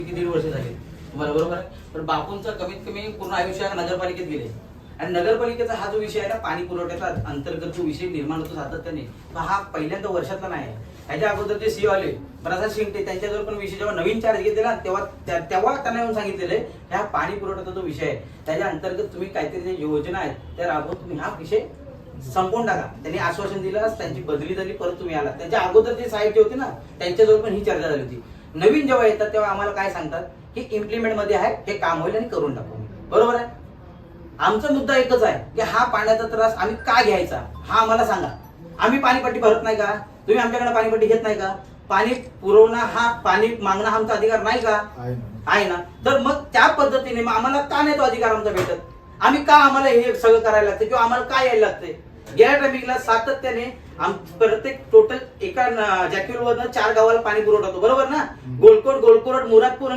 दीड वर्ष झाली तुम्हाला, बरोबर आहे. पण बापूंचं कमीत कमी पूर्ण आयुष्य नगरपालिकेत गेले आणि नगरपालिकेचा हा जो विषय आहे ना, पाणी पुरवठ्याचा अंतर्गत जो विषय निर्माण होतो सातत्याने, तो हा पहिल्यांदा वर्षातला नाही आहे. ह्याच्या अगोदर जे सीओ आले प्रसाद शिंगटे, त्यांच्याजवळ पण विषय जेव्हा नवीन चार्ज घेतलेला तेव्हा त्यांना येऊन सांगितलेलं आहे ह्या पाणी पुरवठ्याचा जो विषय आहे त्याच्या अंतर्गत तुम्ही काहीतरी जे योजना आहेत त्या राबवून तुम्ही हा विषय संपवून टाका. त्यांनी आश्वासन दिलं, त्यांची बदली झाली, परत तुम्ही आला. त्यांच्या अगोदर जे साहेब जे होते ना त्यांच्याजवळ पण ही चर्चा झाली होती. नवीन जेव्हा येतात तेव्हा आम्हाला काय सांगतात की इम्प्लिमेंट मध्ये आहे, हे काम होईल आणि करून टाकू. बरोबर आहे. आमचा मुद्दा एकच आहे की हा पाण्याचा त्रास आम्ही का घ्यायचा हा आम्हाला सांगा. आम्ही पाणीपट्टी भरत नाही का? तुम्ही आमच्याकडे पाणीपट्टी घेत नाही का? पाणी पुरवणं हा पाणी मागणं आमचा अधिकार नाही का? आहे ना. तर मग त्या पद्धतीने मग आम्हाला का नाही तो अधिकार आमचा भेटत? आम्ही का आम्हाला हे सगळं करायला लागतं किंवा आम्हाला काय यायला लागतंय? गेल्या टायमिंगला सातत्याने प्रत्येक टोटल एका जॅक्युलवरनं 4 गावाला पाणी पुरवठा होतो, बरोबर ना. गोलकोट, मुरादपूर